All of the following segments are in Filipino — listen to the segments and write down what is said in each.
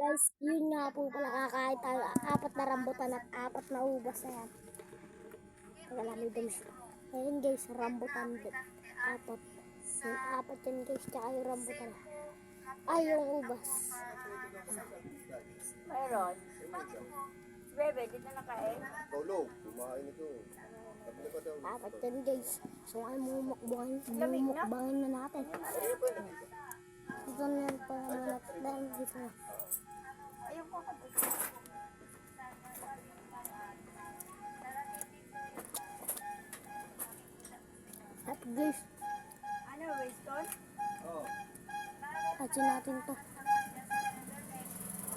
Guys, yun nga po pala, kakain tayo. 4 na rambutan at 4 na ubas na yan. Wala may dumi. Ayun guys, rambutan din. 4. Yung 4 yan guys, tsaka yung rambutan. Ay, yung ubas. Mayroon. Bebe, dito na kain. Tulog, kumain ito. Sabi pa daw. 4 yan guys. So, ay mumukbangin na natin. Dito na yan pa naman dahil dito na. Ayun po ka. At guys, Ano, Winston? Oh. atsin natin to.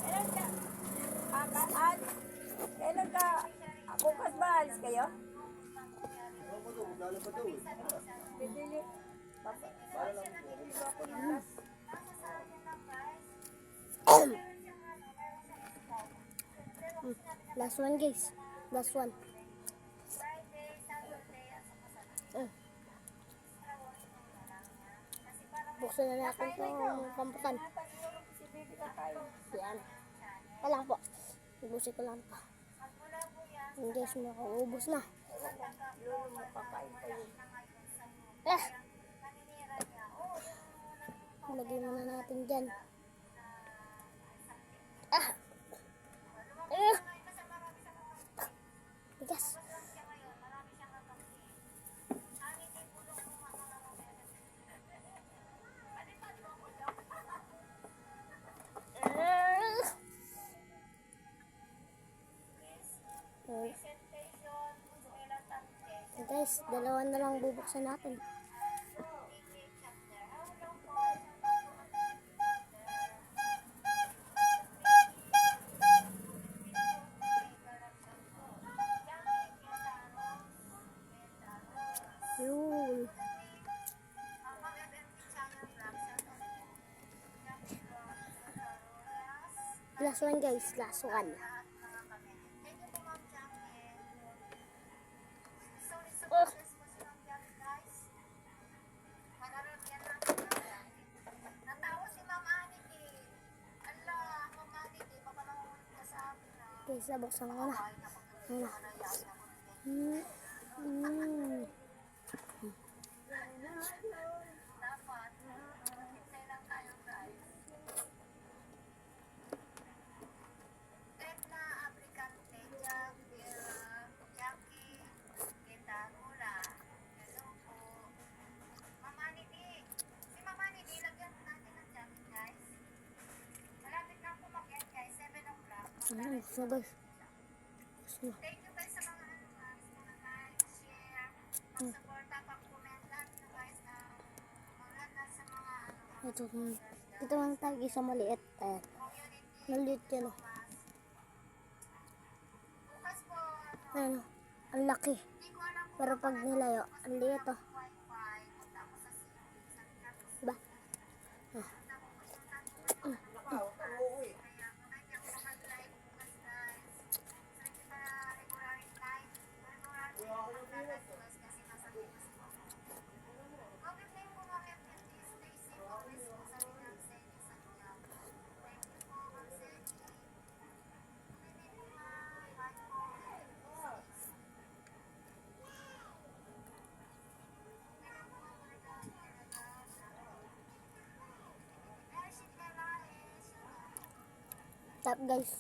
Kailan ka? Kailan ka? Bukas ba alis kayo? Ano pa daw? Magdala pa daw eh. Bibili. Last one guys. Last one. Buksan na natin itong rambutan. Si Bibi ka kain. Yan. Wala po. Ibusin ko lang pa. Yung guys, makaubos na. Lolo mo kakain kayo. Lagay muna natin dyan. Bigas. Guys, 2 na lang bubuksan natin. Yun. Last one guys, last one. Oh. Guys, nabuksan ko na. So guys. So. Thank you guys sa mga like, share, pag-suporta, pag-comment lahat nyo guys na lahat sa mga Ito lang tayo sa maliit. Maliit yan o. bukas po, Ano, ang laki. hindi ko alam Pero pag nilayo, ang liit o. wifi, punta ako sa city, sa campus. Diba? Kaya hindi ako makag-live bukas guys. So hindi pa regular live, regular bukas kasi nasa Pinas po ako. Good evening po mga FFT, stay safe always po sa Minang Seni sa Quiapo. Thank you po, Ma'am Seni. Good evening po ma'am, bye po. Tap guys.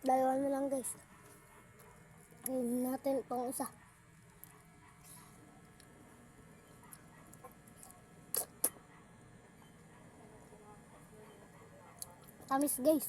Dalawa na lang guys. Kainin natin itong isa. Tamis guys.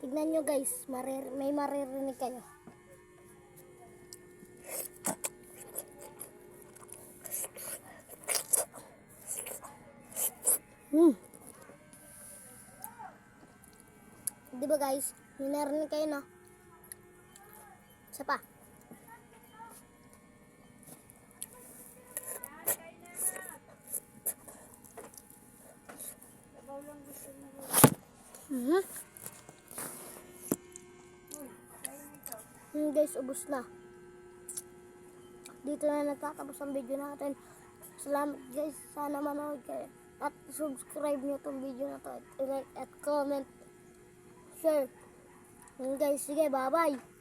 Tignan nyo guys, may maririnig kayo. Di ba guys, may narinig kayo no? Isa pa. Guys, ubos na. Dito na nagtatapos ang video natin. Salamat guys. Sana manood kayo. At subscribe nyo itong video na to. At like at comment. Share. Guys, sige, bye-bye.